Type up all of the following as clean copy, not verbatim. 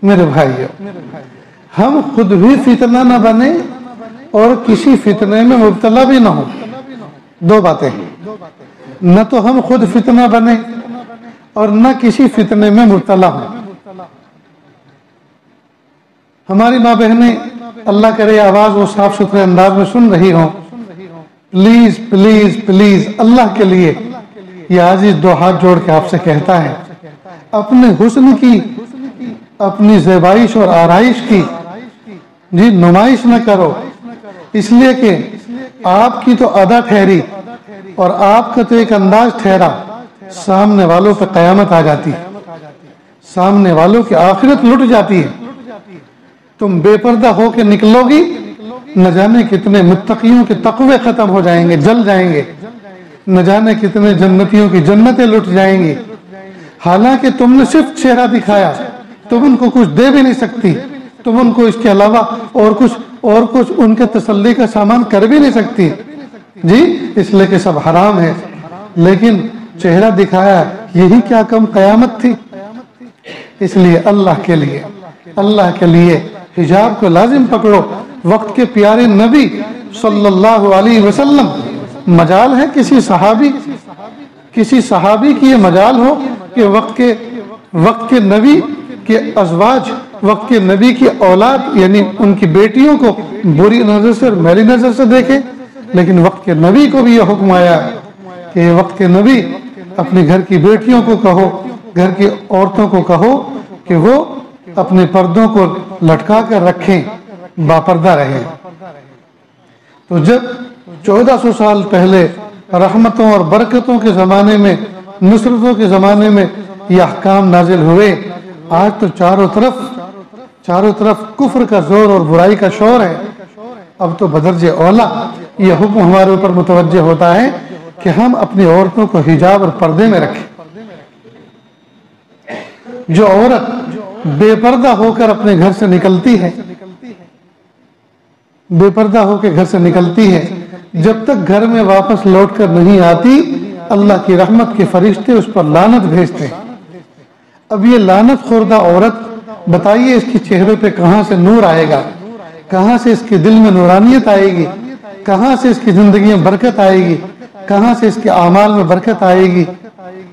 میرے بھائیو، ہم خود بھی فتنہ نہ بنے اور کسی فتنے میں مبتلا بھی نہ ہو. دو باتیں ہیں، نہ تو ہم خود فتنہ بنے اور نہ کسی فتنے میں مبتلا ہوں. ہماری ماں بہنیں اللہ کرے آواز وہ صاف ستھرے انداز میں سن رہی ہوں، پلیز پلیز پلیز اللہ کے لیے یہ عزیز دو ہاتھ جوڑ کے آپ سے کہتا ہے، اپنے حسن کی، اپنی زیبائش اور آرائش کی جی نمائش نہ کرو، اس لیے کہ آپ کی تو ادا ٹھہری اور آپ کا تو ایک انداز ٹھہرا، سامنے والوں پہ قیامت آ جاتی ہے، سامنے والوں کی آخرت لٹ جاتی ہے. تم بے پردہ ہو کے نکلو گی، نہ جانے کتنے متقیوں کے تقوی ختم ہو جائیں گے، جل جائیں گے، نہ جانے کتنے جنتیوں کی جنتیں لٹ جائیں گی. حالانکہ تم نے صرف چہرہ دکھایا، تم ان کو کچھ دے بھی نہیں سکتی، تم ان کو اس کے علاوہ اور کچھ ان کے تسلی کا سامان کر بھی نہیں سکتی جی، اس لیے کہ سب حرام ہے. لیکن چہرہ دکھایا، یہی کیا کم قیامت تھی. اس لیے اللہ کے لیے حجاب کو لازم پکڑو. وقت کے پیارے نبی صلی اللہ علیہ وسلم، مجال ہے کسی صحابی کی یہ مجال ہو کہ وقت کے نبی کے ازواج، وقت کے نبی کی اولاد یعنی ان کی بیٹیوں کو بری نظر سے اور میلی نظر سے دیکھے. لیکن وقت کے نبی کو بھی یہ حکم آیا کہ وقت کے نبی اپنے گھر کی بیٹیوں کو کہو، گھر کی عورتوں کو کہو کہ وہ اپنے پردوں کو لٹکا کر رکھیں، باپردہ رہیں. تو جب 1400 سال پہلے رحمتوں اور برکتوں کے زمانے میں، نصرتوں کے زمانے میں یہ احکام نازل ہوئے، آج تو چاروں طرف کفر کا زور اور برائی کا شور ہے. اب تو بدرجہ اولا یہ حکم ہمارے اوپر متوجہ ہوتا ہے کہ ہم اپنی عورتوں کو حجاب اور پردے میں رکھیں. جو عورت بے پردہ ہو کر اپنے گھر سے نکلتی ہے، بے پردہ ہو کے گھر سے نکلتی ہے، جب تک گھر میں واپس لوٹ کر نہیں آتی، اللہ کی رحمت کے فرشتے اس پر لعنت بھیجتے ہیں. اب یہ لعنت خوردہ عورت، بتائیے اس کے چہرے پہ کہاں سے نور آئے گا، کہاں سے اس کے دل میں نورانیت آئے گی، کہاں سے اس کی زندگی میں برکت آئے گی، کہاں سے اس کے اعمال میں برکت آئے گی،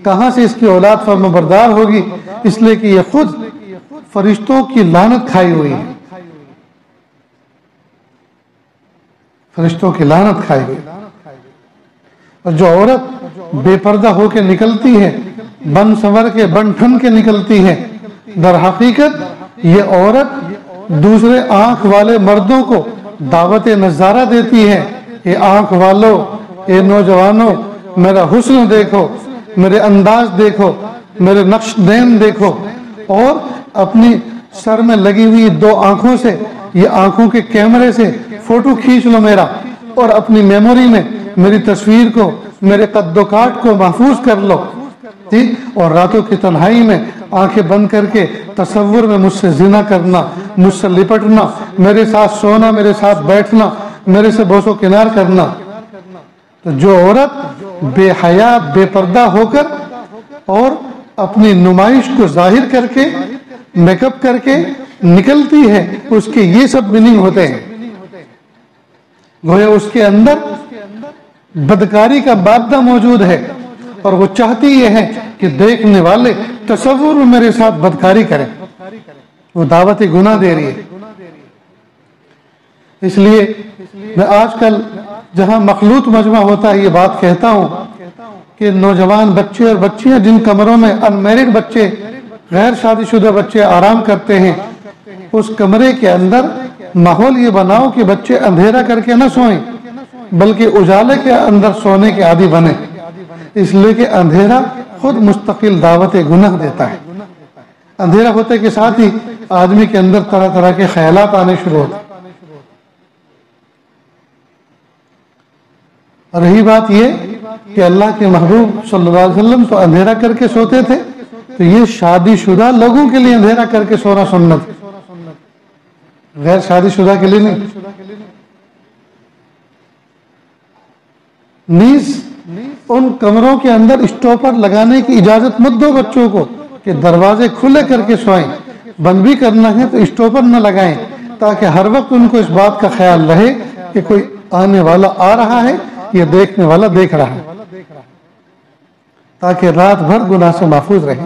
کہاں سے اس کی اولاد فرما بردار ہوگی. اس لیے کہ یہ خود فرشتوں کی لعنت کھائی ہوئی ہے، فرشتوں کی لعنت کھائی ہوئی. اور جو عورت بے پردہ ہو کے نکلتی ہے، بن سنور کے بن ٹھن کے نکلتی ہے، در حقیقت یہ عورت دوسرے آنکھ والے مردوں کو دعوت نظارہ دیتی ہے. اے آنکھ والو، اے نوجوانوں، میرا حسن دیکھو، میرے انداز دیکھو، میرے نقش دین دیکھو، اور اپنی سر میں لگی ہوئی دو آنکھوں سے، یہ آنکھوں کے کیمرے سے فوٹو کھینچ لو میرا، اور اپنی میموری میں میری تصویر کو، میرے قد و کاٹ کو محفوظ کر لو. اور راتوں کی تنہائی میں آنکھیں بند کر کے تصور میں مجھ سے زنا کرنا، مجھ سے لپٹنا، میرے ساتھ سونا، میرے ساتھ بیٹھنا، میرے سے بوس و کنار کرنا. تو جو عورت بے حیا، بے پردہ ہو کر اور اپنی نمائش کو ظاہر کر کے، میک اپ کر کے نکلتی ہے، اس کے یہ سب میننگ ہوتے ہیں. گویا اس کے اندر بدکاری کا مادہ موجود ہے، اور وہ چاہتی یہ ہے کہ دیکھنے والے تصور میں میرے ساتھ بدکاری کریں. وہ دعوت گناہ دے رہی ہے. اس لیے میں آج کل جہاں مخلوط مجمع ہوتا ہے یہ بات کہتا ہوں کہ نوجوان بچے اور بچیاں جن کمروں میں انمیرڈ بچے، غیر شادی شدہ بچے آرام کرتے ہیں، اس کمرے کے اندر ماحول یہ بناؤ کہ بچے اندھیرا کر کے نہ سوئیں، بلکہ اجالے کے اندر سونے کے عادی بنے. اس لیے کہ اندھیرا خود مستقل دعوت گناہ دیتا ہے. اندھیرا ہوتے کے ساتھ ہی آدمی کے اندر طرح طرح کے خیالات آنے شروع ہوتے. رہی بات یہ کہ اللہ کے محبوب صلی اللہ علیہ وسلم تو اندھیرا کر کے سوتے تھے، تو یہ شادی شدہ لوگوں کے لیے اندھیرا کر کے سونا سنت، غیر شادی شدہ کے لیے نہیں. نیز ان کمروں کے اندر اسٹاپر لگانے کی اجازت مت دو بچوں کو کہ دروازے کھلے کر کے سوئیں. بند بھی کرنا ہے تو اسٹاپر نہ لگائیں، تاکہ ہر وقت ان کو اس بات کا خیال رہے کہ کوئی آنے والا آ رہا ہے یا دیکھنے والا دیکھ رہا ہے، تاکہ رات بھر گناہ سے محفوظ رہے۔